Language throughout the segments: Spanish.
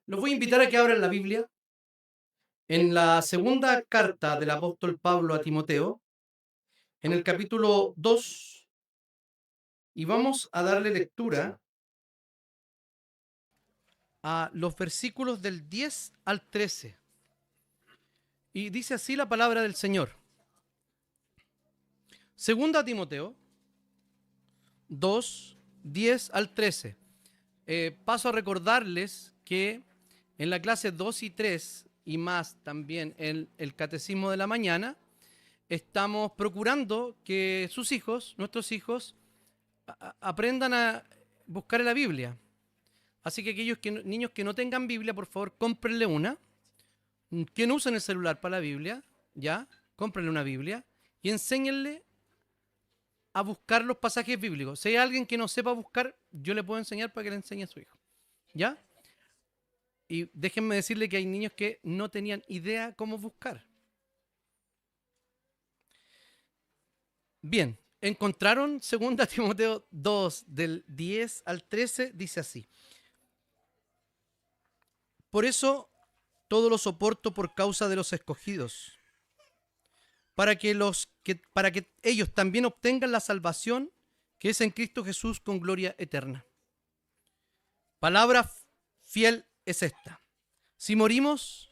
Los voy a invitar a que abran la Biblia en la segunda carta del apóstol Pablo a Timoteo, en el capítulo 2, y vamos a darle lectura a los versículos del 10 al 13. Y dice así la palabra del Señor. Segunda Timoteo 2, 10 al 13. Paso a recordarles que en la clase 2 y 3 y más también en el catecismo de la mañana, estamos procurando que sus hijos, nuestros hijos, aprendan a buscar en la Biblia. Así que aquellos niños que no tengan Biblia, por favor, cómprenle una. Que no usen el celular para la Biblia, ya, cómprenle una Biblia y enséñenle a buscar los pasajes bíblicos. Si hay alguien que no sepa buscar, yo le puedo enseñar para que le enseñe a su hijo, ¿ya? Y déjenme decirle que hay niños que no tenían idea cómo buscar. Bien, encontraron 2 Timoteo 2, del 10 al 13, dice así. Por eso todo lo soporto por causa de los escogidos, para que ellos también obtengan la salvación que es en Cristo Jesús con gloria eterna. Palabra fiel es esta: si morimos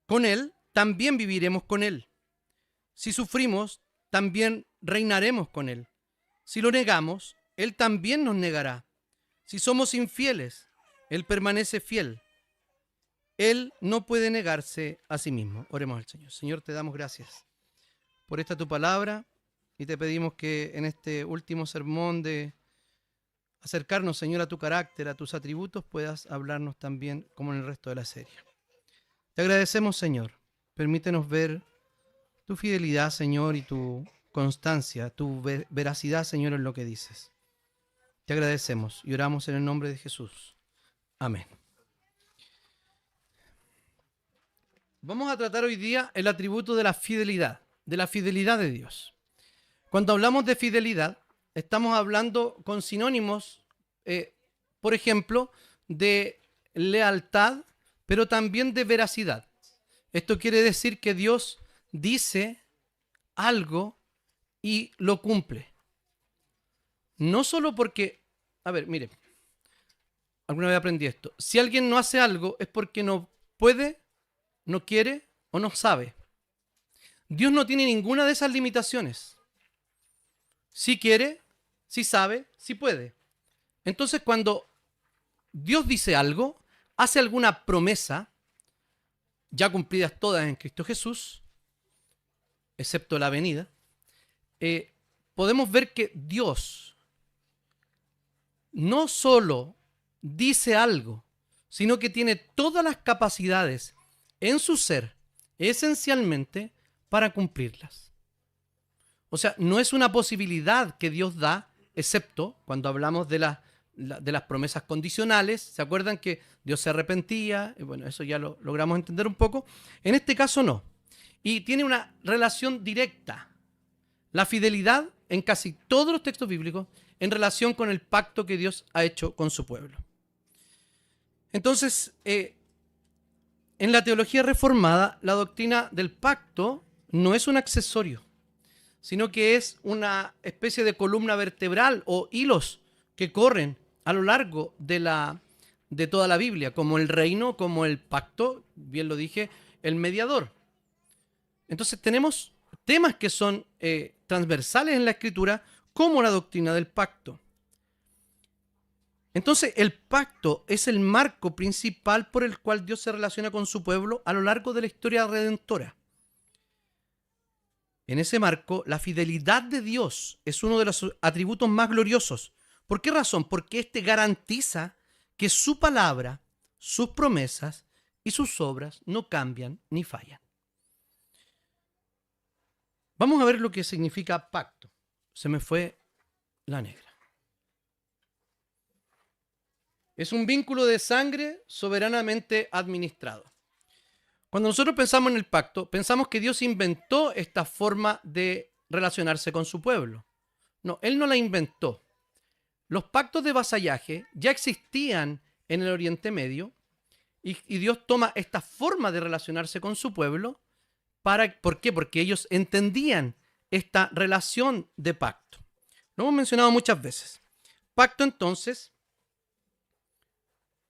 con Él, también viviremos con Él. Si sufrimos, también reinaremos con Él. Si lo negamos, Él también nos negará. Si somos infieles, Él permanece fiel. Él no puede negarse a sí mismo. Oremos al Señor. Señor, te damos gracias por esta tu palabra y te pedimos que en este último sermón de acercarnos, Señor, a tu carácter, a tus atributos, puedas hablarnos también como en el resto de la serie. Te agradecemos, Señor. Permítenos ver tu fidelidad, Señor, y tu constancia, tu veracidad, Señor, en lo que dices. Te agradecemos y oramos en el nombre de Jesús. Amén. Vamos a tratar hoy día el atributo de la fidelidad de Dios. Cuando hablamos de fidelidad, estamos hablando con sinónimos, por ejemplo, de lealtad, pero también de veracidad. Esto quiere decir que Dios dice algo y lo cumple. No solo porque, a ver, mire, alguna vez aprendí esto. Si alguien no hace algo es porque no puede, no quiere o no sabe. Dios no tiene ninguna de esas limitaciones. Si quiere, si sabe, si puede. Entonces, cuando Dios dice algo, hace alguna promesa, ya cumplidas todas en Cristo Jesús, excepto la venida, podemos ver que Dios no solo dice algo, sino que tiene todas las capacidades en su ser, esencialmente, para cumplirlas. O sea, no es una posibilidad que Dios da, excepto cuando hablamos de las promesas condicionales. ¿Se acuerdan que Dios se arrepentía? Y bueno, eso ya lo logramos entender un poco. En este caso no. Y tiene una relación directa, la fidelidad en casi todos los textos bíblicos, en relación con el pacto que Dios ha hecho con su pueblo. Entonces, en la teología reformada, la doctrina del pacto no es un accesorio, sino que es una especie de columna vertebral o hilos que corren a lo largo de toda la Biblia, como el reino, como el pacto, bien lo dije, el mediador. Entonces tenemos temas que son transversales en la Escritura, como la doctrina del pacto. Entonces, el pacto es el marco principal por el cual Dios se relaciona con su pueblo a lo largo de la historia redentora. En ese marco, la fidelidad de Dios es uno de los atributos más gloriosos. ¿Por qué razón? Porque éste garantiza que su palabra, sus promesas y sus obras no cambian ni fallan. Vamos a ver lo que significa pacto. Se me fue la negra. Es un vínculo de sangre soberanamente administrado. Cuando nosotros pensamos en el pacto, pensamos que Dios inventó esta forma de relacionarse con su pueblo. No, Él no la inventó. Los pactos de vasallaje ya existían en el Oriente Medio Y Dios toma esta forma de relacionarse con su pueblo. ¿Por qué? Porque ellos entendían esta relación de pacto. Lo hemos mencionado muchas veces. Pacto, entonces,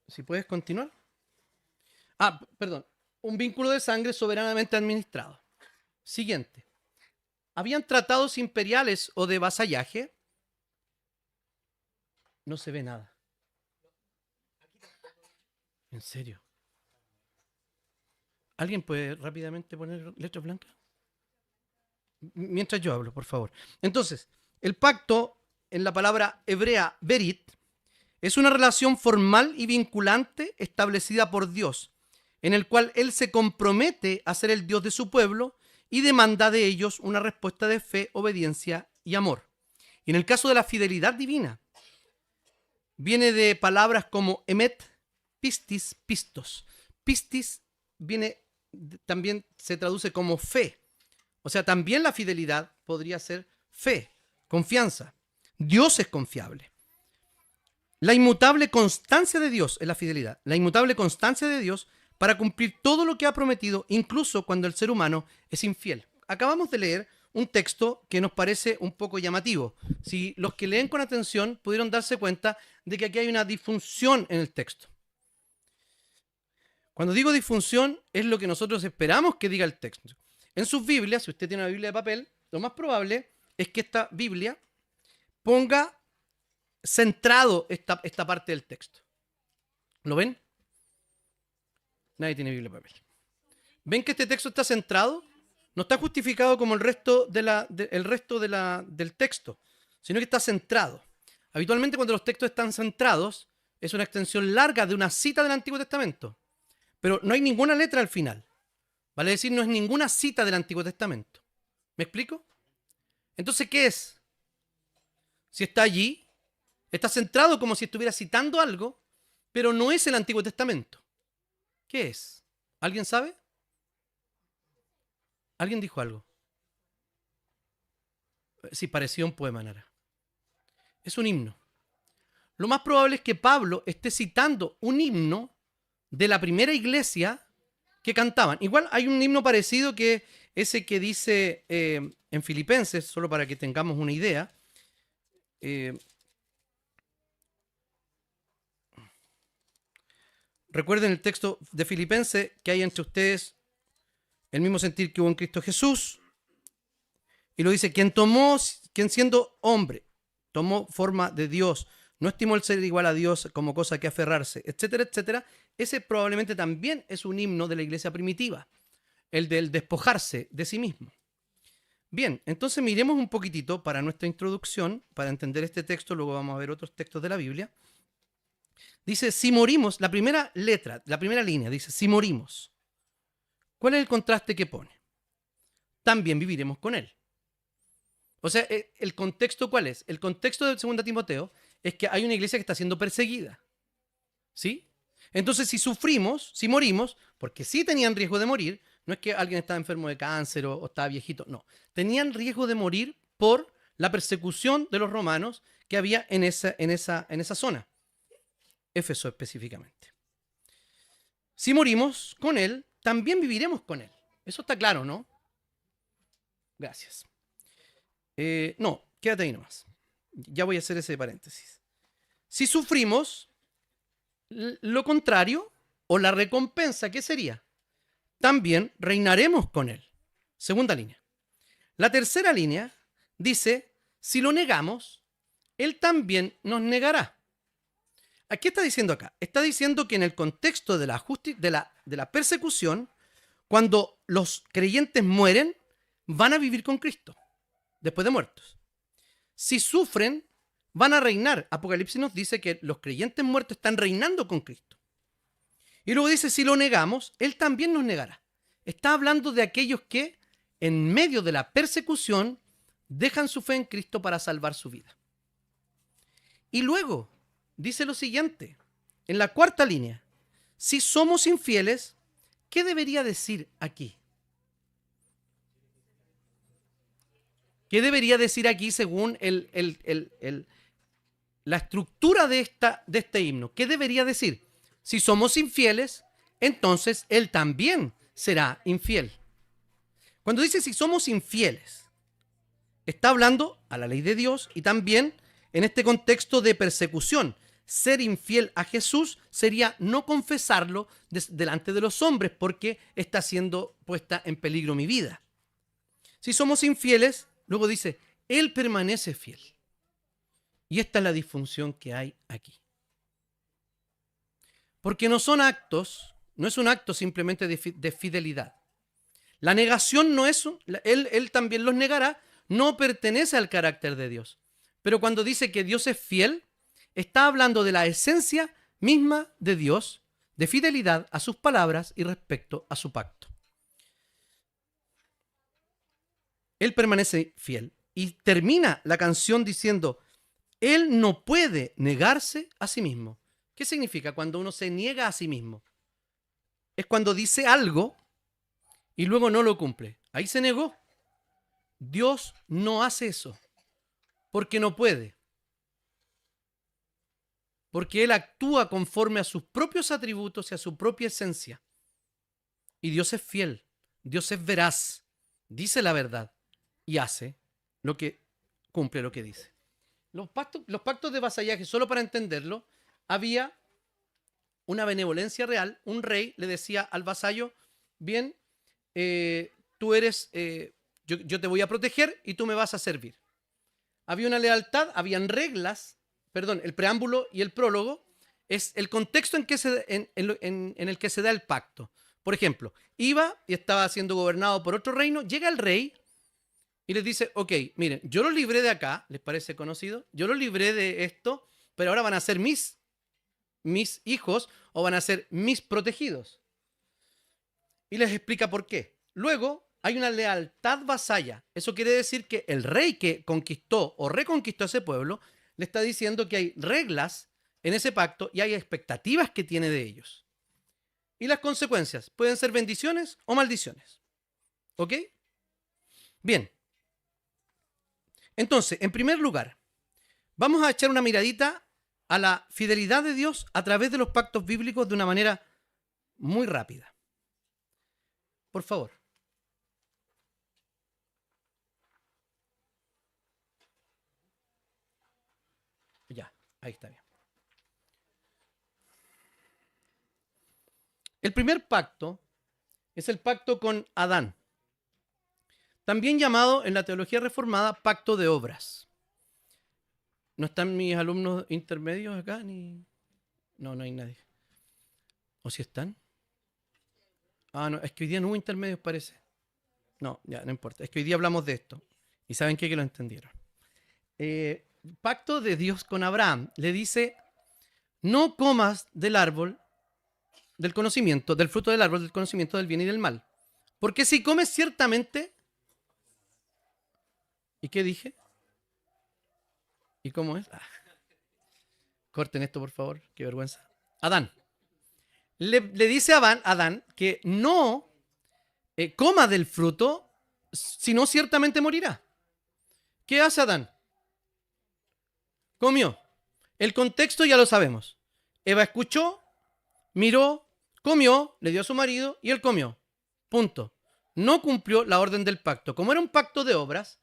si puedes continuar. Perdón. Un vínculo de sangre soberanamente administrado. Siguiente. ¿Habían tratados imperiales o de vasallaje? No se ve nada. ¿En serio? ¿Alguien puede rápidamente poner letras blancas? Mientras yo hablo, por favor. Entonces, el pacto, en la palabra hebrea berit, es una relación formal y vinculante establecida por Dios, en el cual Él se compromete a ser el Dios de su pueblo y demanda de ellos una respuesta de fe, obediencia y amor. Y en el caso de la fidelidad divina, viene de palabras como emet, pistis, pistos. Pistis también se traduce como fe. O sea, también la fidelidad podría ser fe, confianza. Dios es confiable. La inmutable constancia de Dios es la fidelidad. La inmutable constancia de Dios para cumplir todo lo que ha prometido, incluso cuando el ser humano es infiel. Acabamos de leer un texto que nos parece un poco llamativo. Si los que leen con atención pudieron darse cuenta de que aquí hay una disfunción en el texto. Cuando digo disfunción, es lo que nosotros esperamos que diga el texto. En sus Biblias, si usted tiene una Biblia de papel, lo más probable es que esta Biblia ponga centrado esta parte del texto. ¿Lo ven? Nadie tiene Biblia de papel. ¿Ven que este texto está centrado? No está justificado como el resto del texto, sino que está centrado. Habitualmente cuando los textos están centrados, es una extensión larga de una cita del Antiguo Testamento, pero no hay ninguna letra al final. Vale decir, no es ninguna cita del Antiguo Testamento. ¿Me explico? Entonces, ¿qué es? Si está allí, está centrado como si estuviera citando algo, pero no es el Antiguo Testamento. ¿Qué es? ¿Alguien sabe? ¿Alguien dijo algo? Sí, parecía un poema, Nara. Es un himno. Lo más probable es que Pablo esté citando un himno de la primera iglesia que cantaban. Igual hay un himno parecido que ese que dice en Filipenses, solo para que tengamos una idea. Recuerden el texto de Filipenses, que hay entre ustedes el mismo sentir que hubo en Cristo Jesús. Y lo dice, quien siendo hombre, tomó forma de Dios, no estimó el ser igual a Dios como cosa que aferrarse, etcétera, etcétera. Ese probablemente también es un himno de la iglesia primitiva, el del despojarse de sí mismo. Bien, entonces miremos un poquitito para nuestra introducción, para entender este texto, luego vamos a ver otros textos de la Biblia. Dice, si morimos, la primera letra, la primera línea dice, si morimos. ¿Cuál es el contraste que pone? También viviremos con él. O sea, ¿el contexto cuál es? El contexto de 2 Timoteo es que hay una iglesia que está siendo perseguida. ¿Sí? Entonces, si sufrimos, si morimos, porque sí tenían riesgo de morir, no es que alguien estaba enfermo de cáncer o estaba viejito, no. Tenían riesgo de morir por la persecución de los romanos que había en esa zona. Éfeso específicamente. Si morimos con él, también viviremos con él. Eso está claro, ¿no? Gracias. No, quédate ahí nomás. Ya voy a hacer ese paréntesis. Si sufrimos, lo contrario o la recompensa, ¿qué sería? También reinaremos con él. Segunda línea. La tercera línea dice, si lo negamos, él también nos negará. ¿Qué está diciendo acá? Está diciendo que en el contexto de la persecución, cuando los creyentes mueren, van a vivir con Cristo, después de muertos. Si sufren, van a reinar. Apocalipsis nos dice que los creyentes muertos están reinando con Cristo. Y luego dice, si lo negamos, Él también nos negará. Está hablando de aquellos que, en medio de la persecución, dejan su fe en Cristo para salvar su vida. Y luego dice lo siguiente, en la cuarta línea, si somos infieles, ¿qué debería decir aquí? ¿Qué debería decir aquí según la estructura de este himno? ¿Qué debería decir? Si somos infieles, entonces él también será infiel. Cuando dice si somos infieles, está hablando a la ley de Dios y también en este contexto de persecución. Ser infiel a Jesús sería no confesarlo delante de los hombres porque está siendo puesta en peligro mi vida. Si somos infieles, luego dice, Él permanece fiel. Y esta es la disfunción que hay aquí. Porque no son actos, no es un acto simplemente de fidelidad. La negación no es, él también los negará, no pertenece al carácter de Dios. Pero cuando dice que Dios es fiel, está hablando de la esencia misma de Dios, de fidelidad a sus palabras y respecto a su pacto. Él permanece fiel y termina la canción diciendo, Él no puede negarse a sí mismo. ¿Qué significa cuando uno se niega a sí mismo? Es cuando dice algo y luego no lo cumple. Ahí se negó. Dios no hace eso porque no puede. Porque Él actúa conforme a sus propios atributos y a su propia esencia. Y Dios es fiel, Dios es veraz, dice la verdad y hace lo que cumple lo que dice. Los pactos de vasallaje, solo para entenderlo, había una benevolencia real. Un rey le decía al vasallo, bien, tú eres, yo te voy a proteger y tú me vas a servir. Había una lealtad, habían reglas, perdón, el preámbulo y el prólogo es el contexto en el que se da el pacto. Por ejemplo, iba y estaba siendo gobernado por otro reino, llega el rey y les dice, ok, miren, yo los libré de acá, ¿les parece conocido? Yo los libré de esto, pero ahora van a ser mis hijos o van a ser mis protegidos. Y les explica por qué. Luego hay una lealtad vasalla. Eso quiere decir que el rey que conquistó o reconquistó ese pueblo le está diciendo que hay reglas en ese pacto y hay expectativas que tiene de ellos. Y las consecuencias pueden ser bendiciones o maldiciones. ¿Ok? Bien. Entonces, en primer lugar, vamos a echar una miradita a la fidelidad de Dios a través de los pactos bíblicos de una manera muy rápida. Por favor. Ya, ahí está bien. El primer pacto es el pacto con Adán, también llamado en la teología reformada pacto de obras. ¿No están mis alumnos intermedios acá? No, no hay nadie. ¿O si están? Ah, no, es que hoy día no hubo intermedios, parece. No, ya, no importa. Es que hoy día hablamos de esto. ¿Y saben qué? Que lo entendieron. Pacto de Dios con Abraham. Le dice, no comas del árbol del conocimiento, del fruto del árbol del conocimiento del bien y del mal. Porque si comes ciertamente... ¿Y qué dije? ¿Y cómo es? Corten esto, por favor. Qué vergüenza. Adán. Le dice a Adán que no coma del fruto, sino ciertamente morirá. ¿Qué hace Adán? Comió. El contexto ya lo sabemos. Eva escuchó, miró, comió, le dio a su marido y él comió. Punto. No cumplió la orden del pacto. Como era un pacto de obras,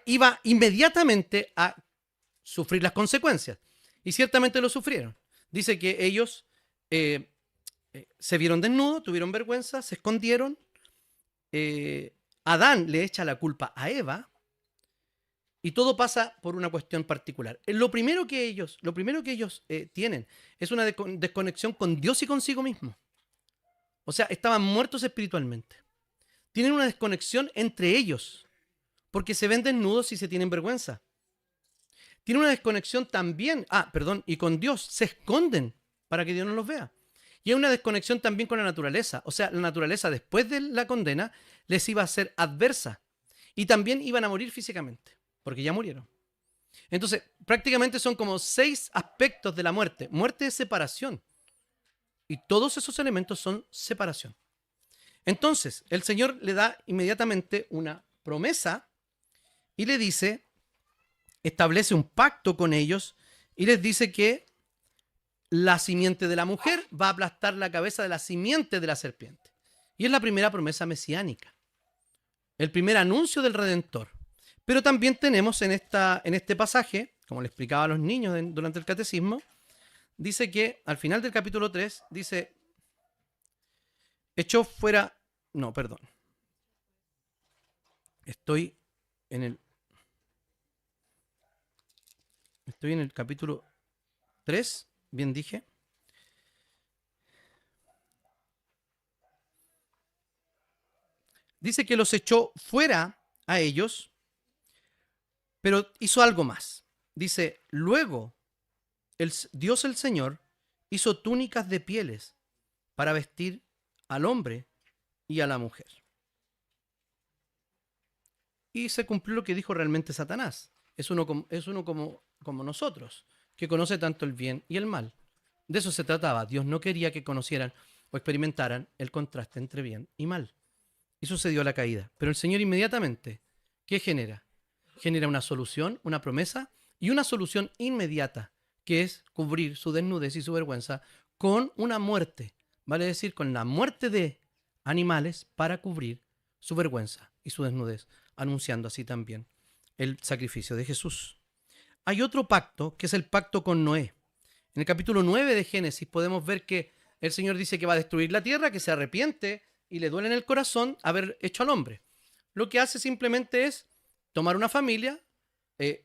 iba inmediatamente a sufrir las consecuencias. Y ciertamente lo sufrieron. Dice que ellos se vieron desnudos, tuvieron vergüenza, se escondieron. Adán le echa la culpa a Eva y todo pasa por una cuestión particular. Lo primero que ellos tienen es una desconexión con Dios y consigo mismo. O sea, estaban muertos espiritualmente. Tienen una desconexión entre ellos porque se ven desnudos y se tienen vergüenza. Tienen una desconexión también, y con Dios, se esconden para que Dios no los vea. Y hay una desconexión también con la naturaleza. O sea, la naturaleza después de la condena les iba a ser adversa. Y también iban a morir físicamente, porque ya murieron. Entonces, prácticamente son como 6 aspectos de la muerte. Muerte es separación. Y todos esos elementos son separación. Entonces, el Señor le da inmediatamente una promesa y le dice, establece un pacto con ellos y les dice que la simiente de la mujer va a aplastar la cabeza de la simiente de la serpiente. Y es la primera promesa mesiánica, el primer anuncio del Redentor. Pero también tenemos en este pasaje, como le explicaba a los niños durante el catecismo, dice que al final del capítulo 3, dice, echó fuera, no, perdón, estoy en el capítulo 3, bien dije. Dice que los echó fuera a ellos, pero hizo algo más. Dice, luego Dios el Señor hizo túnicas de pieles para vestir al hombre y a la mujer. Y se cumplió lo que dijo realmente Satanás. Es uno como nosotros, que conoce tanto el bien y el mal. De eso se trataba. Dios no quería que conocieran o experimentaran el contraste entre bien y mal. Y sucedió la caída. Pero el Señor inmediatamente, ¿qué genera? Genera una solución, una promesa y una solución inmediata, que es cubrir su desnudez y su vergüenza con una muerte. Vale decir, con la muerte de animales para cubrir su vergüenza y su desnudez, anunciando así también el sacrificio de Jesús. Hay otro pacto, que es el pacto con Noé. En el capítulo 9 de Génesis podemos ver que el Señor dice que va a destruir la tierra, que se arrepiente y le duele en el corazón haber hecho al hombre. Lo que hace simplemente es tomar una familia,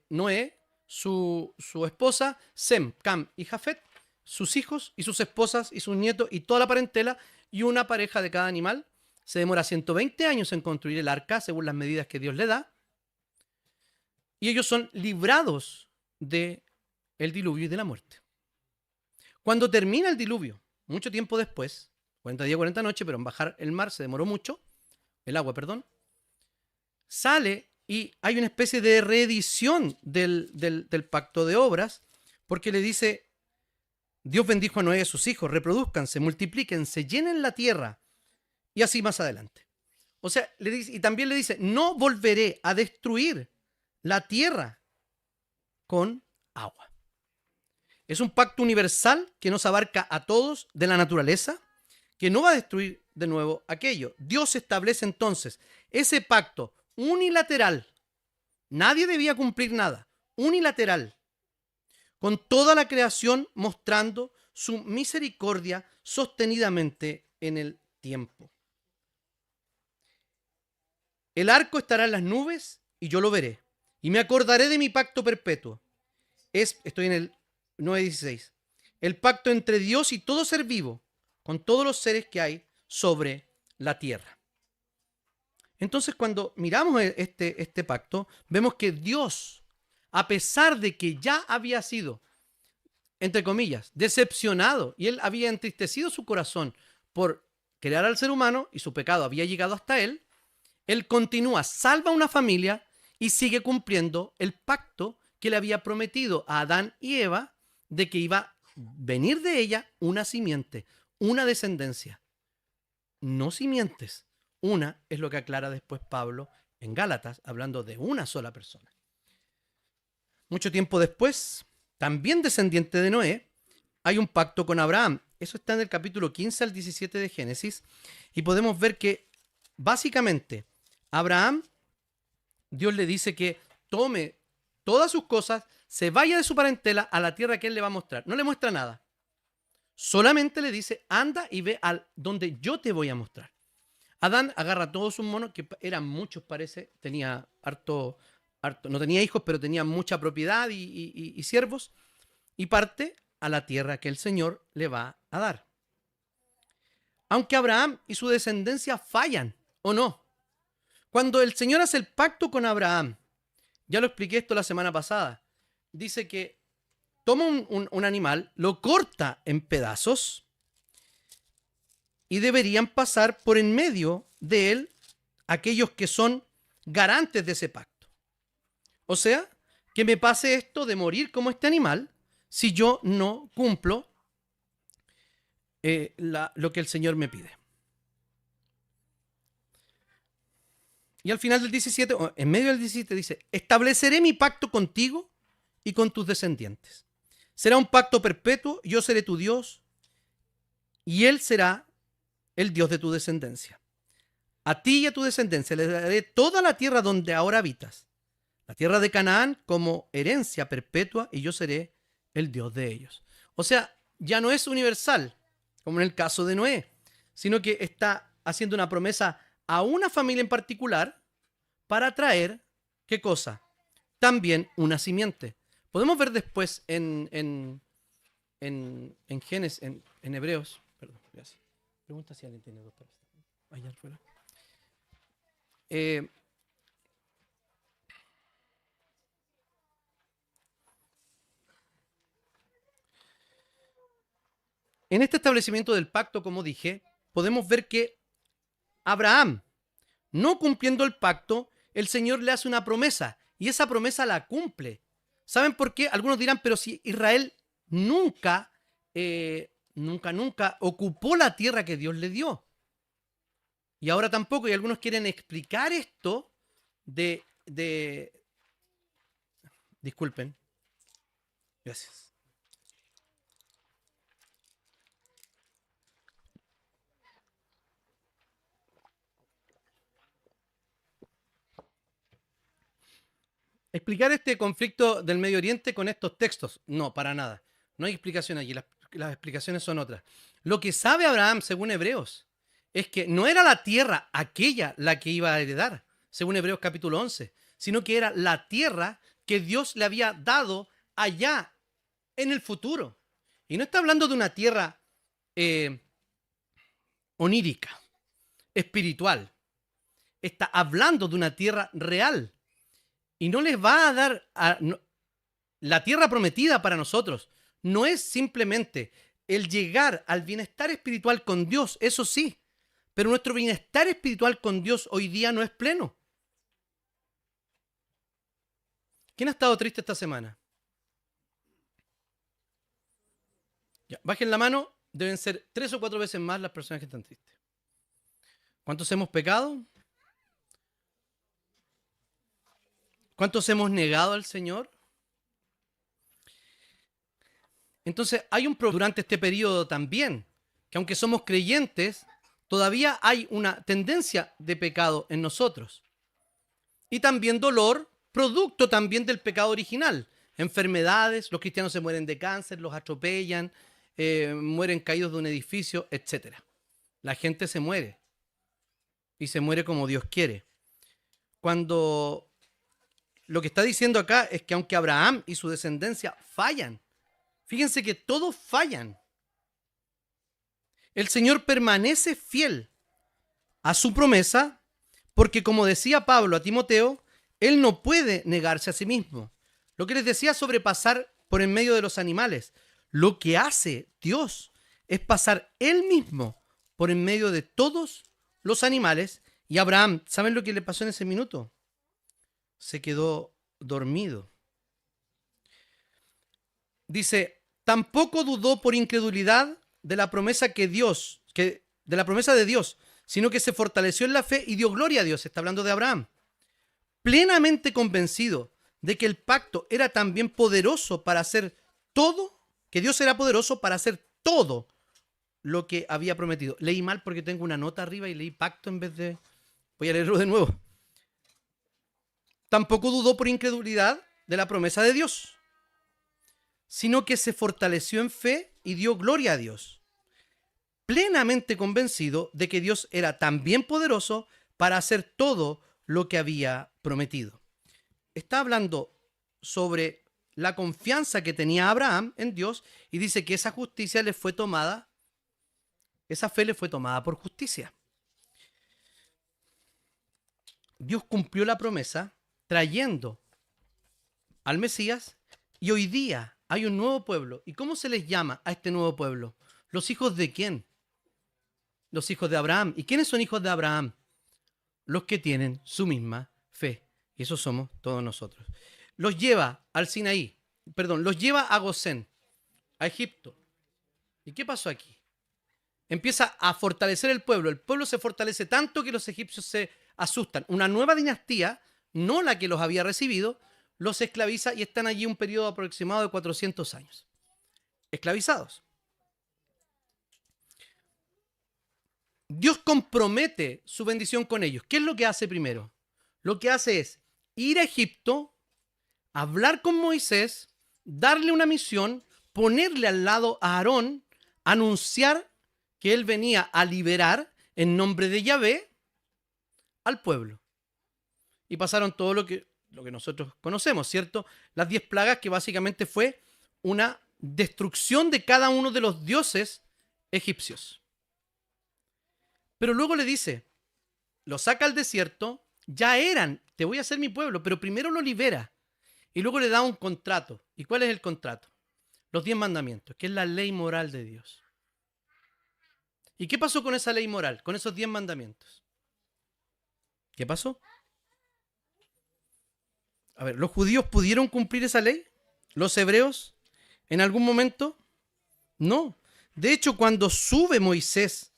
Noé, su esposa, Sem, Cam y Jafet, sus hijos y sus esposas y sus nietos y toda la parentela y una pareja de cada animal. Se demora 120 años en construir el arca según las medidas que Dios le da. Y ellos son librados del diluvio y de la muerte. Cuando termina el diluvio, mucho tiempo después, 40 días, 40 noches, pero en bajar el mar se demoró mucho, el agua, perdón, sale y hay una especie de reedición del pacto de obras, porque le dice, Dios bendijo a Noé y a sus hijos, reproduzcanse, multiplíquense, llenen la tierra, y así más adelante. O sea, le dice, y también le dice, no volveré a destruir la tierra con agua. Es un pacto universal que nos abarca a todos de la naturaleza, que no va a destruir de nuevo aquello. Dios establece entonces ese pacto unilateral. Nadie debía cumplir nada. Unilateral. Con toda la creación mostrando su misericordia sostenidamente en el tiempo. El arco estará en las nubes y yo lo veré. Y me acordaré de mi pacto perpetuo. Estoy en el 9:16. El pacto entre Dios y todo ser vivo, con todos los seres que hay sobre la tierra. Entonces, cuando miramos este pacto, vemos que Dios, a pesar de que ya había sido, entre comillas, decepcionado, y él había entristecido su corazón por crear al ser humano, y su pecado había llegado hasta él continúa, salva a una familia y sigue cumpliendo el pacto que le había prometido a Adán y Eva de que iba a venir de ella una simiente, una descendencia. No simientes. Una es lo que aclara después Pablo en Gálatas, hablando de una sola persona. Mucho tiempo después, también descendiente de Noé, hay un pacto con Abraham. Eso está en el capítulo 15 al 17 de Génesis. Y podemos ver que, básicamente, Abraham, Dios le dice que tome todas sus cosas, se vaya de su parentela a la tierra que él le va a mostrar. No le muestra nada. Solamente le dice, anda y ve al donde yo te voy a mostrar. Adán agarra todos sus monos, que eran muchos parece, tenía harto, no tenía hijos, pero tenía mucha propiedad y siervos, y parte a la tierra que el Señor le va a dar. Aunque Abraham y su descendencia fallan, ¿o no? Cuando el Señor hace el pacto con Abraham, ya lo expliqué esto la semana pasada, dice que toma un animal, lo corta en pedazos y deberían pasar por en medio de él aquellos que son garantes de ese pacto. O sea, que me pase esto de morir como este animal si yo no cumplo lo que el Señor me pide. Y al final del 17, en medio del 17 dice, estableceré mi pacto contigo y con tus descendientes. Será un pacto perpetuo, yo seré tu Dios y Él será el Dios de tu descendencia. A ti y a tu descendencia le daré toda la tierra donde ahora habitas, la tierra de Canaán como herencia perpetua, y yo seré el Dios de ellos. O sea, ya no es universal, como en el caso de Noé, sino que está haciendo una promesa a una familia en particular para traer, ¿qué cosa? También una simiente. Podemos ver después en Génesis, en Hebreos. Perdón, gracias. Pregunta si alguien tiene dos tablas. Allá afuera. En este establecimiento del pacto, como dije, podemos ver que Abraham, no cumpliendo el pacto, el Señor le hace una promesa y esa promesa la cumple. ¿Saben por qué? Algunos dirán, pero si Israel nunca ocupó la tierra que Dios le dio. Y ahora tampoco, y algunos quieren explicar esto disculpen. Gracias. Explicar este conflicto del Medio Oriente con estos textos. No, para nada. No hay explicación allí. Las explicaciones son otras. Lo que sabe Abraham, según Hebreos, es que no era la tierra aquella la que iba a heredar, según Hebreos capítulo 11, sino que era la tierra que Dios le había dado allá en el futuro. Y no está hablando de una tierra onírica, espiritual. Está hablando de una tierra real. Y no les va a dar la tierra prometida para nosotros. No es simplemente el llegar al bienestar espiritual con Dios, eso sí, pero nuestro bienestar espiritual con Dios hoy día no es pleno. ¿Quién ha estado triste esta semana? Ya, bajen la mano, deben ser 3 o 4 veces más las personas que están tristes. ¿Cuántos hemos pecado? ¿Cuántos hemos negado al Señor? Entonces hay un problema durante este periodo también, que aunque somos creyentes, todavía hay una tendencia de pecado en nosotros. Y también dolor, producto también del pecado original. Enfermedades, los cristianos se mueren de cáncer, los atropellan, mueren caídos de un edificio, etc. La gente se muere. Y se muere como Dios quiere. Cuando lo que está diciendo acá es que aunque Abraham y su descendencia fallan, fíjense que todos fallan, el Señor permanece fiel a su promesa, porque como decía Pablo a Timoteo, Él no puede negarse a sí mismo. Lo que les decía sobre pasar por en medio de los animales, lo que hace Dios es pasar Él mismo por en medio de todos los animales. Y Abraham, ¿saben lo que le pasó en ese minuto? Se quedó dormido. Dice, tampoco dudó por incredulidad de la promesa de la promesa de Dios, sino que se fortaleció en la fe y dio gloria a Dios. Está hablando de Abraham. Plenamente convencido de que el pacto era también poderoso para hacer todo, que Dios era poderoso para hacer todo lo que había prometido. Leí mal porque tengo una nota arriba y leí pacto en vez de... Voy a leerlo de nuevo. Tampoco dudó por incredulidad de la promesa de Dios, sino que se fortaleció en fe y dio gloria a Dios, plenamente convencido de que Dios era también poderoso para hacer todo lo que había prometido. Está hablando sobre la confianza que tenía Abraham en Dios y dice que esa justicia le fue tomada, esa fe le fue tomada por justicia. Dios cumplió la promesa trayendo al Mesías y hoy día hay un nuevo pueblo. ¿Y cómo se les llama a este nuevo pueblo? ¿Los hijos de quién? Los hijos de Abraham. ¿Y quiénes son hijos de Abraham? Los que tienen su misma fe. Y esos somos todos nosotros. Los lleva al Sinaí, los lleva a Gosén, a Egipto. ¿Y qué pasó aquí? Empieza a fortalecer el pueblo. El pueblo se fortalece tanto que los egipcios se asustan. Una nueva dinastía, no la que los había recibido, los esclaviza y están allí un periodo aproximado de 400 años. esclavizados. Dios compromete su bendición con ellos. ¿Qué es lo que hace primero? Lo que hace es ir a Egipto, hablar con Moisés, darle una misión, ponerle al lado a Aarón, anunciar que él venía a liberar en nombre de Yahvé al pueblo. Y pasaron todo lo que nosotros conocemos, ¿cierto? Las 10 plagas, que básicamente fue una destrucción de cada uno de los dioses egipcios. Pero luego le dice, lo saca al desierto, ya eran, te voy a hacer mi pueblo, pero primero lo libera. Y luego le da un contrato. ¿Y cuál es el contrato? Los 10 mandamientos, que es la ley moral de Dios. ¿Y qué pasó con esa ley moral, con esos 10 mandamientos? ¿Qué pasó? A ver, ¿los judíos pudieron cumplir esa ley? ¿Los hebreos en algún momento? No. De hecho, cuando sube Moisés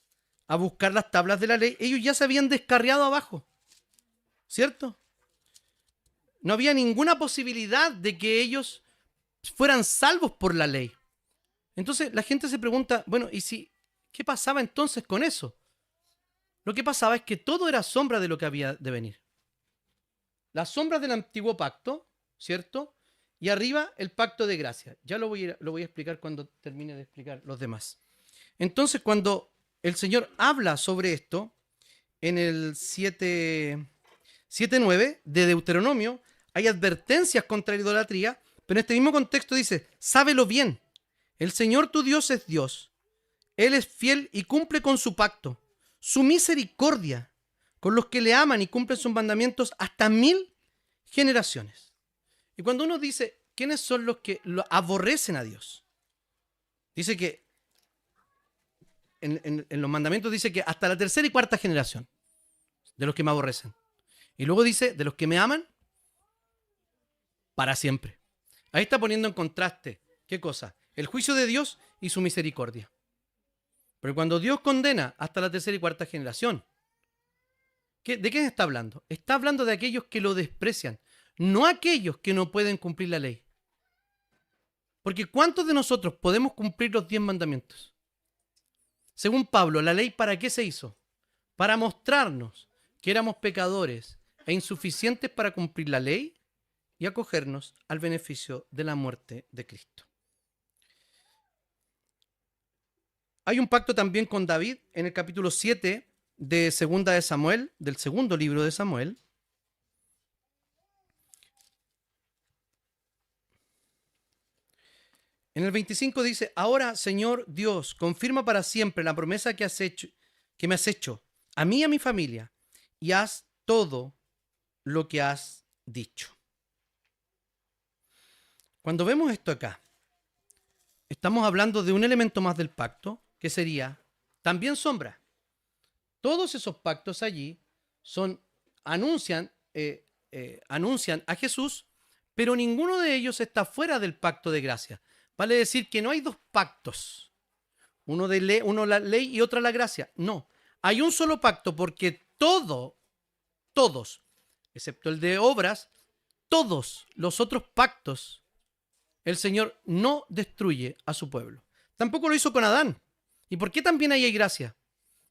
a buscar las tablas de la ley, ellos ya se habían descarriado abajo, ¿cierto? No había ninguna posibilidad de que ellos fueran salvos por la ley. Entonces la gente se pregunta, bueno, ¿qué pasaba entonces con eso? Lo que pasaba es que todo era sombra de lo que había de venir. Las sombras del antiguo pacto, ¿cierto? Y arriba el pacto de gracia. Ya lo voy a explicar cuando termine de explicar los demás. Entonces, cuando el Señor habla sobre esto, en el 7:9 de Deuteronomio, hay advertencias contra la idolatría, pero en este mismo contexto dice, sábelo bien, el Señor tu Dios es Dios. Él es fiel y cumple con su pacto, su misericordia con los que le aman y cumplen sus mandamientos hasta 1000 generaciones. Y cuando uno dice, ¿quiénes son los que lo aborrecen a Dios? Dice que en los mandamientos dice que hasta la 3ª y 4ª generación de los que me aborrecen. Y luego dice, de los que me aman, para siempre. Ahí está poniendo en contraste, ¿qué cosa? El juicio de Dios y su misericordia. Pero cuando Dios condena hasta la 3ª y 4ª generación, ¿de qué está hablando? Está hablando de aquellos que lo desprecian, no aquellos que no pueden cumplir la ley. Porque ¿cuántos de nosotros podemos cumplir los 10 mandamientos? Según Pablo, ¿la ley para qué se hizo? Para mostrarnos que éramos pecadores e insuficientes para cumplir la ley y acogernos al beneficio de la muerte de Cristo. Hay un pacto también con David en el capítulo 7 de Segunda de Samuel, del segundo libro de Samuel. En el 25 dice, ahora, Señor Dios, confirma para siempre la promesa que me has hecho a mí y a mi familia, y haz todo lo que has dicho. Cuando vemos esto acá, estamos hablando de un elemento más del pacto, que sería también sombra. Todos esos pactos allí anuncian a Jesús, pero ninguno de ellos está fuera del pacto de gracia. Vale decir que no hay 2 pactos, uno la ley y otra la gracia. No, hay un solo pacto, porque todos, excepto el de obras, todos los otros pactos, el Señor no destruye a su pueblo. Tampoco lo hizo con Adán. ¿Y por qué también ahí hay gracia?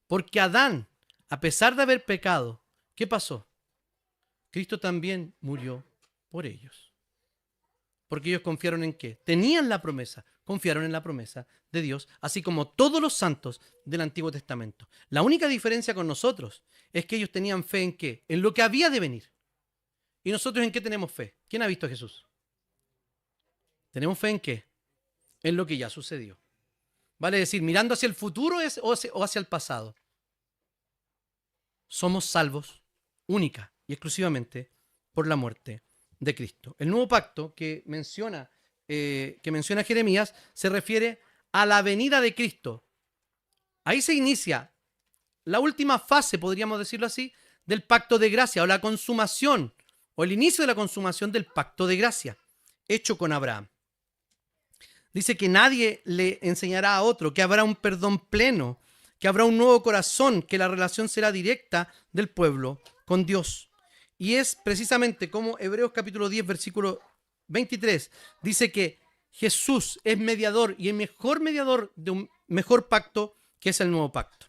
Porque Adán, a pesar de haber pecado, ¿qué pasó? Cristo también murió por ellos. Porque ellos confiaron en ¿qué? Tenían la promesa, confiaron en la promesa de Dios, así como todos los santos del Antiguo Testamento. La única diferencia con nosotros es que ellos tenían fe en ¿qué? En lo que había de venir. ¿Y nosotros en qué tenemos fe? ¿Quién ha visto a Jesús? ¿Tenemos fe en qué? En lo que ya sucedió. Vale decir, mirando hacia el futuro o hacia el pasado. Somos salvos única y exclusivamente por la muerte de Cristo. El nuevo pacto que menciona Jeremías se refiere a la venida de Cristo. Ahí se inicia la última fase, podríamos decirlo así, del pacto de gracia, o la consumación, o el inicio de la consumación del pacto de gracia, hecho con Abraham. Dice que nadie le enseñará a otro, que habrá un perdón pleno, que habrá un nuevo corazón, que la relación será directa del pueblo con Dios. Y es precisamente como Hebreos capítulo 10, versículo 23, dice que Jesús es mediador y el mejor mediador de un mejor pacto que es el nuevo pacto.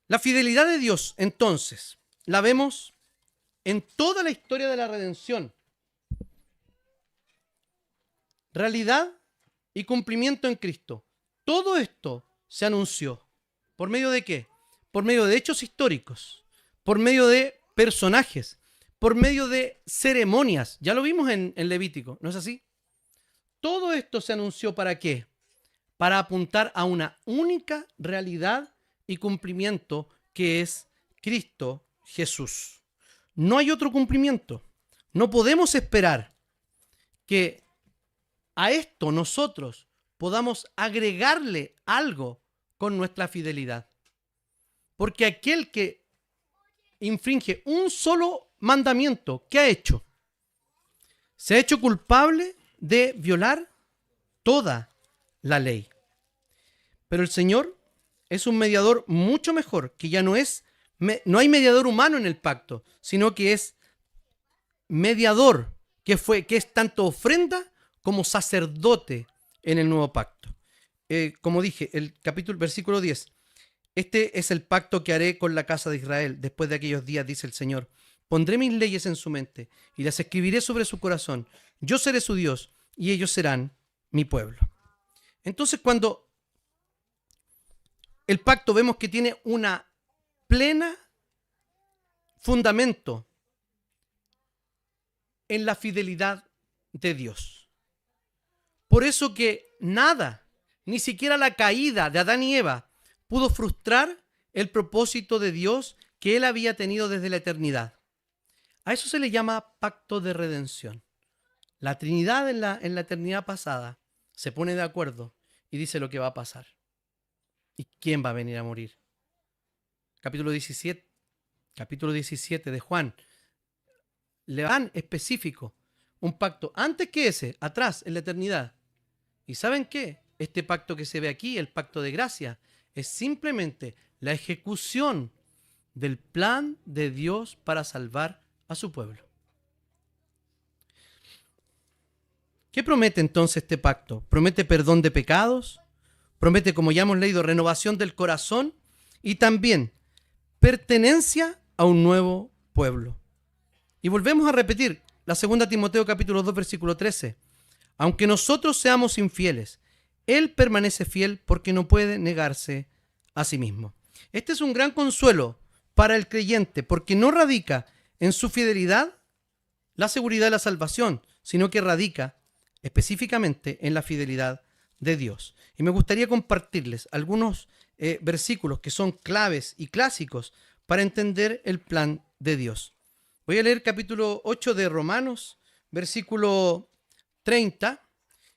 La fidelidad de Dios, entonces, la vemos en toda la historia de la redención. Realidad y cumplimiento en Cristo. Todo esto se anunció. ¿Por medio de qué? Por medio de hechos históricos, por medio de personajes, por medio de ceremonias. Ya lo vimos en Levítico, ¿no es así? Todo esto se anunció ¿para qué? Para apuntar a una única realidad y cumplimiento que es Cristo Jesús. No hay otro cumplimiento. No podemos esperar que a esto nosotros podamos agregarle algo con nuestra fidelidad. Porque aquel que infringe un solo mandamiento, ¿qué ha hecho? Se ha hecho culpable de violar toda la ley. Pero el Señor es un mediador mucho mejor, que ya no hay mediador humano en el pacto, sino que es mediador, que es tanto ofrenda como sacerdote en el nuevo pacto. Como dije, versículo 10. Este es el pacto que haré con la casa de Israel después de aquellos días, dice el Señor. Pondré mis leyes en su mente y las escribiré sobre su corazón. Yo seré su Dios y ellos serán mi pueblo. Entonces, cuando el pacto vemos que tiene una plena fundamento en la fidelidad de Dios. Por eso que nada, ni siquiera la caída de Adán y Eva, pudo frustrar el propósito de Dios que él había tenido desde la eternidad. A eso se le llama pacto de redención. La Trinidad en la eternidad pasada se pone de acuerdo y dice lo que va a pasar. ¿Y quién va a venir a morir? Capítulo 17 de Juan. Le dan específico un pacto antes que ese, atrás, en la eternidad. ¿Y saben qué? Este pacto que se ve aquí, el pacto de gracia, es simplemente la ejecución del plan de Dios para salvar a su pueblo. ¿Qué promete entonces este pacto? Promete perdón de pecados, promete, como ya hemos leído, renovación del corazón y también pertenencia a un nuevo pueblo. Y volvemos a repetir la 2 Timoteo capítulo 2 versículo 13. Aunque nosotros seamos infieles, Él permanece fiel porque no puede negarse a sí mismo. Este es un gran consuelo para el creyente porque no radica en su fidelidad la seguridad de la salvación, sino que radica específicamente en la fidelidad de Dios. Y me gustaría compartirles algunos versículos que son claves y clásicos para entender el plan de Dios. Voy a leer capítulo 8 de Romanos, versículo 30,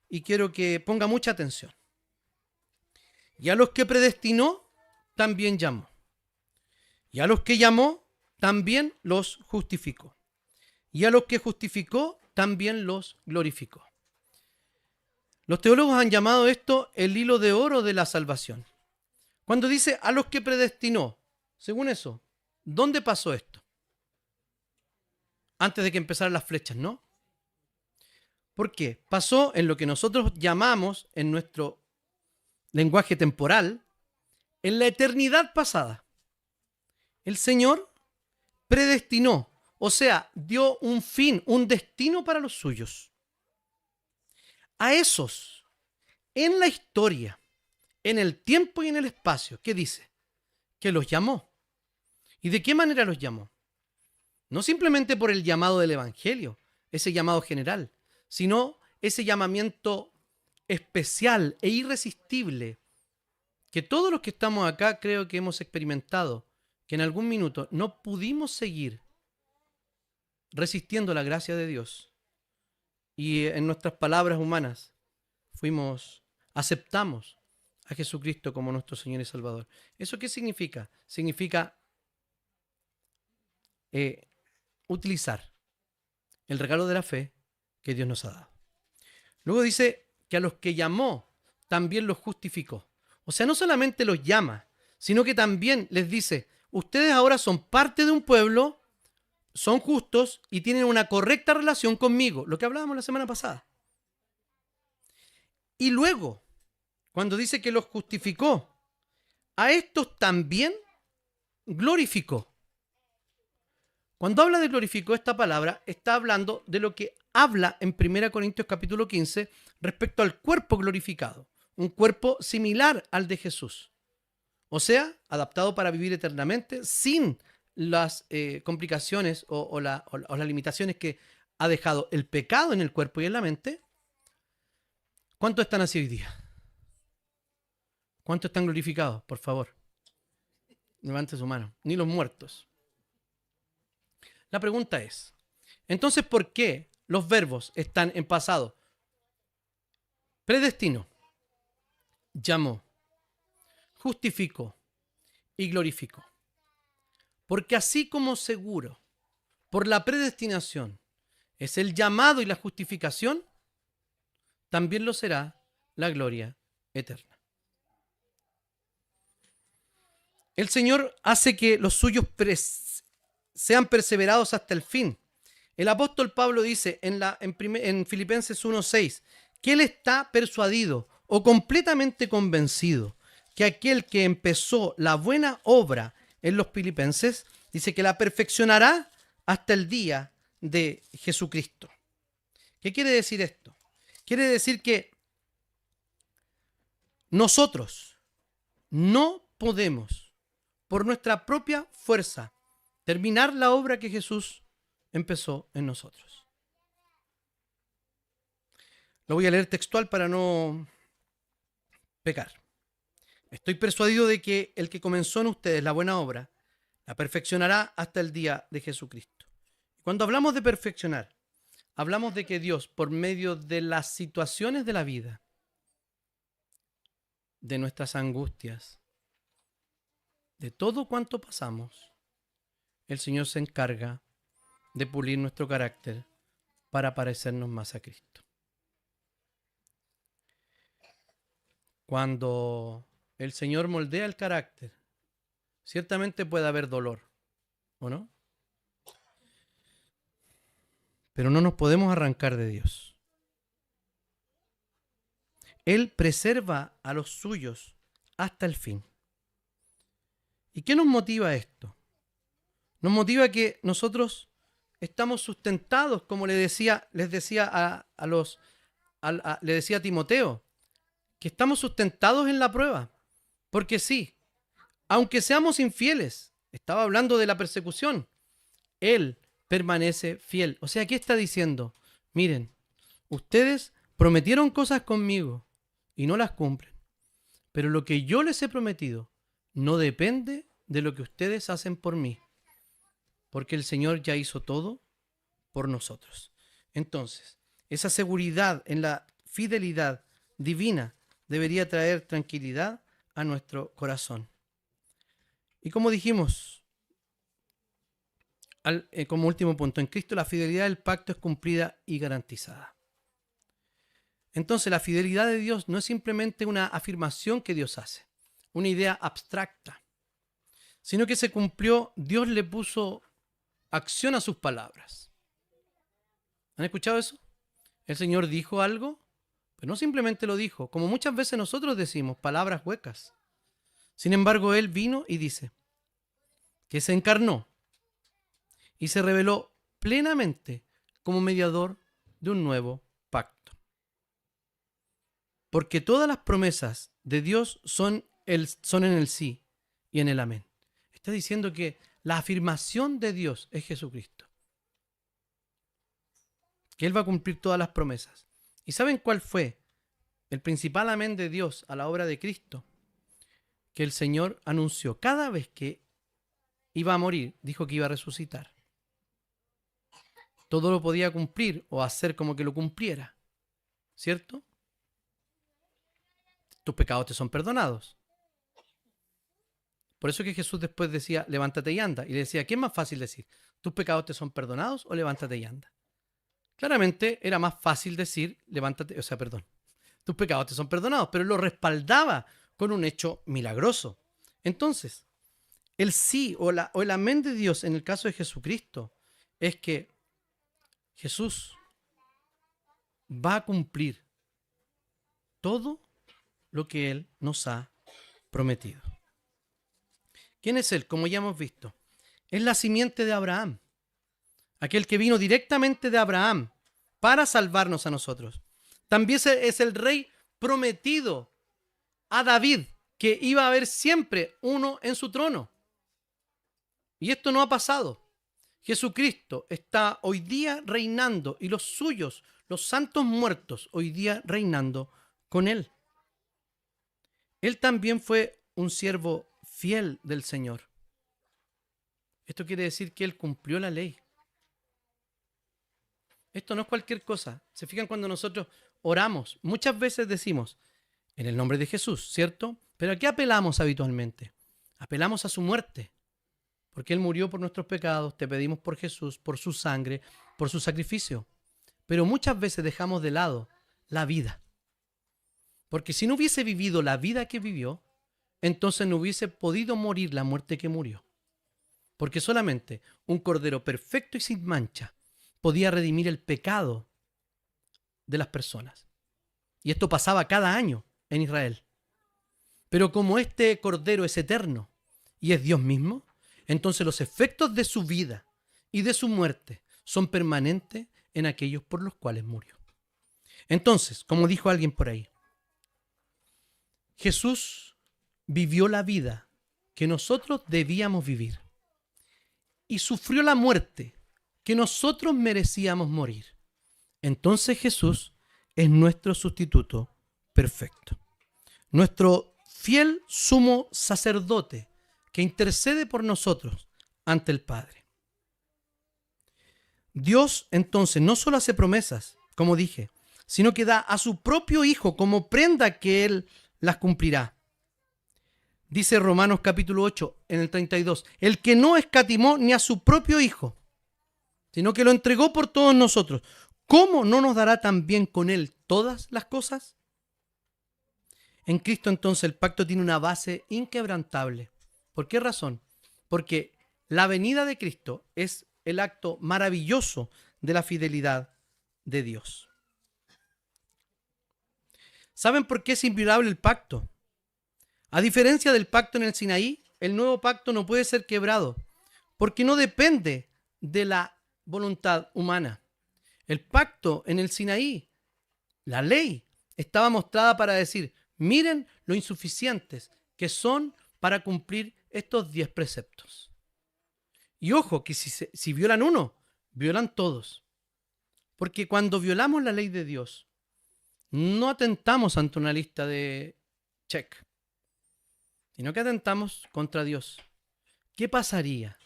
y quiero que ponga mucha atención. Y a los que predestinó, también llamó. Y a los que llamó, también los justificó. Y a los que justificó, también los glorificó. Los teólogos han llamado esto el hilo de oro de la salvación. Cuando dice a los que predestinó, según eso, ¿dónde pasó esto? Antes de que empezaran las flechas, ¿no? ¿Por qué? Pasó en lo que nosotros llamamos, en nuestro lenguaje temporal, en la eternidad pasada. El Señor predestinó, o sea, dio un fin, un destino para los suyos. A esos, en la historia, en el tiempo y en el espacio, ¿qué dice? Que los llamó. ¿Y de qué manera los llamó? No simplemente por el llamado del Evangelio, ese llamado general, sino ese llamamiento especial e irresistible que todos los que estamos acá creo que hemos experimentado, que en algún minuto no pudimos seguir resistiendo la gracia de Dios y en nuestras palabras humanas aceptamos a Jesucristo como nuestro Señor y Salvador. ¿Eso qué significa? Significa utilizar el regalo de la fe que Dios nos ha dado. Luego dice que a los que llamó también los justificó. O sea, no solamente los llama, sino que también les dice, ustedes ahora son parte de un pueblo, son justos y tienen una correcta relación conmigo, lo que hablábamos la semana pasada. Y luego, cuando dice que los justificó, a estos también glorificó. Cuando habla de glorificó, esta palabra está hablando de lo que habla en 1 Corintios capítulo 15 respecto al cuerpo glorificado, un cuerpo similar al de Jesús. O sea, adaptado para vivir eternamente sin las complicaciones o las limitaciones que ha dejado el pecado en el cuerpo y en la mente. ¿Cuántos están así hoy día? ¿Cuántos están glorificados? Por favor, levante su mano. Ni los muertos. La pregunta es, entonces, ¿por qué los verbos están en pasado? Predestinó, llamó, justificó y glorificó. Porque así como seguro por la predestinación es el llamado y la justificación, también lo será la gloria eterna. El Señor hace que los suyos sean perseverados hasta el fin. El apóstol Pablo dice en Filipenses 1:6 que él está persuadido o completamente convencido que aquel que empezó la buena obra en los filipenses, dice que la perfeccionará hasta el día de Jesucristo. ¿Qué quiere decir esto? Quiere decir que nosotros no podemos, por nuestra propia fuerza, terminar la obra que Jesús empezó en nosotros. Lo voy a leer textual para no pecar. Estoy persuadido de que el que comenzó en ustedes la buena obra, la perfeccionará hasta el día de Jesucristo. Cuando hablamos de perfeccionar, hablamos de que Dios, por medio de las situaciones de la vida, de nuestras angustias, de todo cuanto pasamos, el Señor se encarga de pulir nuestro carácter para parecernos más a Cristo. Cuando el Señor moldea el carácter, ciertamente puede haber dolor, ¿o no? Pero no nos podemos arrancar de Dios. Él preserva a los suyos hasta el fin. ¿Y qué nos motiva esto? Nos motiva que nosotros estamos sustentados, como les decía a Timoteo, que estamos sustentados en la prueba. Porque sí, aunque seamos infieles, estaba hablando de la persecución, Él permanece fiel. O sea, ¿qué está diciendo? Miren, ustedes prometieron cosas conmigo y no las cumplen. Pero lo que yo les he prometido no depende de lo que ustedes hacen por mí, porque el Señor ya hizo todo por nosotros. Entonces, esa seguridad en la fidelidad divina debería traer tranquilidad a nuestro corazón. Y como dijimos, como último punto, en Cristo la fidelidad del pacto es cumplida y garantizada. Entonces, la fidelidad de Dios no es simplemente una afirmación que Dios hace, una idea abstracta, sino que se cumplió, Dios le puso acción a sus palabras. ¿Han escuchado eso? El Señor dijo algo, pero no simplemente lo dijo, como muchas veces nosotros decimos, palabras huecas. Sin embargo, Él vino y dice que se encarnó y se reveló plenamente como mediador de un nuevo pacto. Porque todas las promesas de Dios son en el sí y en el amén. Está diciendo que la afirmación de Dios es Jesucristo. Que Él va a cumplir todas las promesas. ¿Y saben cuál fue el principal amén de Dios a la obra de Cristo? Que el Señor anunció cada vez que iba a morir, dijo que iba a resucitar. Todo lo podía cumplir o hacer como que lo cumpliera, ¿cierto? Tus pecados te son perdonados. Por eso que Jesús después decía, levántate y anda. Y le decía, ¿qué es más fácil decir? ¿Tus pecados te son perdonados o levántate y anda? Claramente era más fácil decir, tus pecados te son perdonados, pero lo respaldaba con un hecho milagroso. Entonces, el sí o el amén de Dios en el caso de Jesucristo es que Jesús va a cumplir todo lo que Él nos ha prometido. ¿Quién es Él? Como ya hemos visto, es la simiente de Abraham, aquel que vino directamente de Abraham para salvarnos a nosotros. También es el rey prometido a David, que iba a haber siempre uno en su trono. Y esto no ha pasado. Jesucristo está hoy día reinando y los suyos, los santos muertos, hoy día reinando con Él. Él también fue un siervo fiel del Señor. Esto quiere decir que Él cumplió la ley. Esto no es cualquier cosa. Se fijan cuando nosotros oramos, muchas veces decimos, en el nombre de Jesús, ¿cierto? Pero ¿a qué apelamos habitualmente? Apelamos a su muerte, porque Él murió por nuestros pecados, te pedimos por Jesús, por su sangre, por su sacrificio. Pero muchas veces dejamos de lado la vida. Porque si no hubiese vivido la vida que vivió, entonces no hubiese podido morir la muerte que murió. Porque solamente un cordero perfecto y sin mancha podía redimir el pecado de las personas. Y esto pasaba cada año en Israel. Pero como este cordero es eterno y es Dios mismo, entonces los efectos de su vida y de su muerte son permanentes en aquellos por los cuales murió. Entonces, como dijo alguien por ahí, Jesús vivió la vida que nosotros debíamos vivir y sufrió la muerte que nosotros merecíamos morir. Entonces Jesús es nuestro sustituto perfecto, nuestro fiel sumo sacerdote que intercede por nosotros ante el Padre. Dios entonces no solo hace promesas, como dije, sino que da a su propio Hijo como prenda que Él las cumplirá. Dice Romanos capítulo 8 en el 32, el que no escatimó ni a su propio Hijo, sino que lo entregó por todos nosotros, ¿cómo no nos dará también con Él todas las cosas? En Cristo entonces el pacto tiene una base inquebrantable. ¿Por qué razón? Porque la venida de Cristo es el acto maravilloso de la fidelidad de Dios. ¿Saben por qué es inviolable el pacto? A diferencia del pacto en el Sinaí, el nuevo pacto no puede ser quebrado, porque no depende de la voluntad humana. El pacto en el Sinaí, la ley, estaba mostrada para decir, miren lo insuficientes que son para cumplir estos 10 preceptos. Y ojo, que si violan uno, violan todos. Porque cuando violamos la ley de Dios, no atentamos ante una lista de check, sino que atentamos contra Dios. ¿Qué pasaría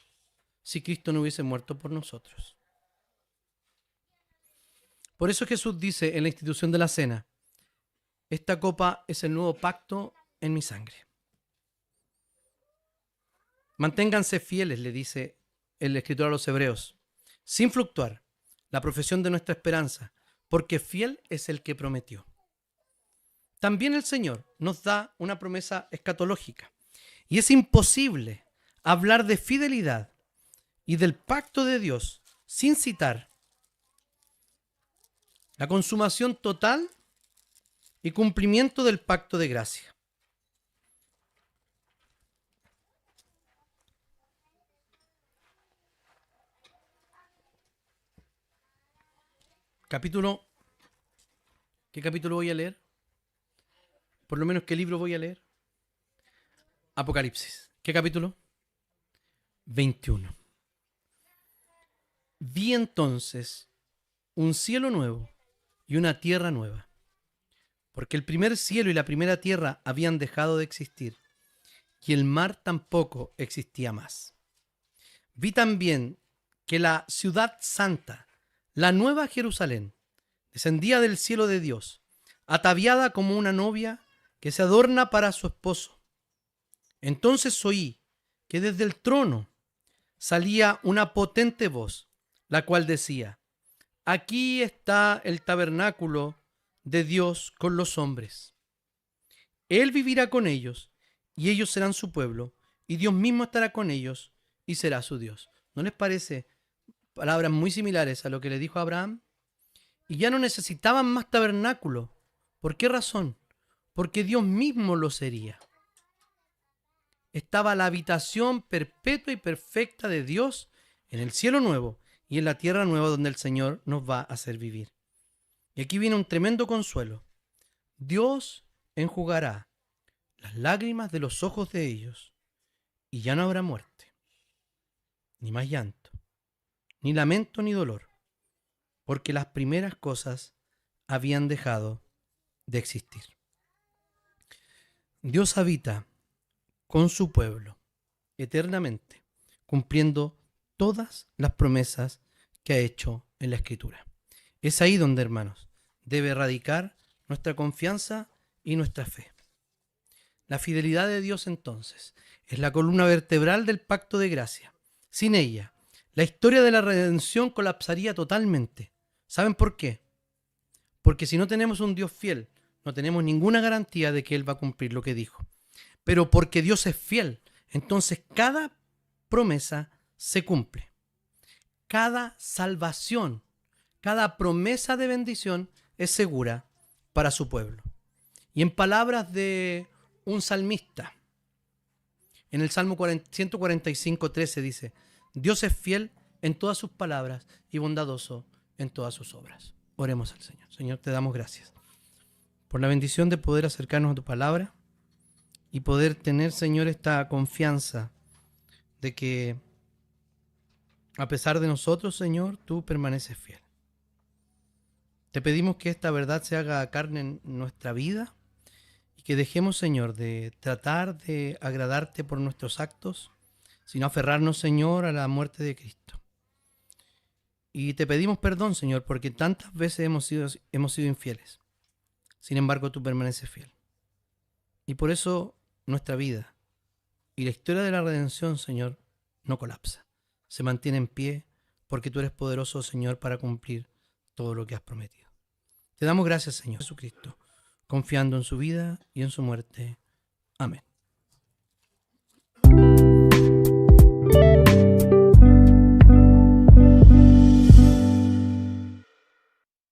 si Cristo no hubiese muerto por nosotros? Por eso Jesús dice en la institución de la cena, esta copa es el nuevo pacto en mi sangre. Manténganse fieles, le dice el escritor a los hebreos, sin fluctuar, la profesión de nuestra esperanza, porque fiel es el que prometió. También el Señor nos da una promesa escatológica, y es imposible hablar de fidelidad y del pacto de Dios sin citar la consumación total y cumplimiento del pacto de gracia. ¿Qué capítulo voy a leer? Por lo menos, ¿qué libro voy a leer? Apocalipsis. ¿Qué capítulo? 21. Vi entonces un cielo nuevo y una tierra nueva, porque el primer cielo y la primera tierra habían dejado de existir, y el mar tampoco existía más. Vi también que la ciudad santa, la nueva Jerusalén, descendía del cielo de Dios, ataviada como una novia que se adorna para su esposo. Entonces oí que desde el trono salía una potente voz, la cual decía, aquí está el tabernáculo de Dios con los hombres. Él vivirá con ellos, y ellos serán su pueblo, y Dios mismo estará con ellos, y será su Dios. ¿No les parece palabras muy similares a lo que le dijo a Abraham? Y ya no necesitaban más tabernáculo. ¿Por qué razón? porque Dios mismo lo sería. Estaba la habitación perpetua y perfecta de Dios en el cielo nuevo y en la tierra nueva donde el Señor nos va a hacer vivir. Y aquí viene un tremendo consuelo. Dios enjugará las lágrimas de los ojos de ellos, y ya no habrá muerte, ni más llanto, ni lamento, ni dolor, porque las primeras cosas habían dejado de existir. Dios habita con su pueblo eternamente, cumpliendo todas las promesas que ha hecho en la Escritura. Es ahí donde, hermanos, debe radicar nuestra confianza y nuestra fe. La fidelidad de Dios, entonces, es la columna vertebral del pacto de gracia. Sin ella, la historia de la redención colapsaría totalmente. ¿Saben por qué? Porque si no tenemos un Dios fiel, no tenemos ninguna garantía de que Él va a cumplir lo que dijo. Pero porque Dios es fiel, entonces cada promesa se cumple. Cada salvación, cada promesa de bendición es segura para su pueblo. Y en palabras de un salmista, en el Salmo 145:13 dice: Dios es fiel en todas sus palabras y bondadoso en todas sus obras. Oremos al Señor. Señor, te damos gracias por la bendición de poder acercarnos a tu palabra y poder tener, Señor, esta confianza de que a pesar de nosotros, Señor, tú permaneces fiel. Te pedimos que esta verdad se haga carne en nuestra vida y que dejemos, Señor, de tratar de agradarte por nuestros actos, sino aferrarnos, Señor, a la muerte de Cristo. Y te pedimos perdón, Señor, porque tantas veces hemos sido infieles. Sin embargo, tú permaneces fiel. Y por eso nuestra vida y la historia de la redención, Señor, no colapsa. Se mantiene en pie porque tú eres poderoso, Señor, para cumplir todo lo que has prometido. Te damos gracias, Señor Jesucristo, confiando en su vida y en su muerte. Amén.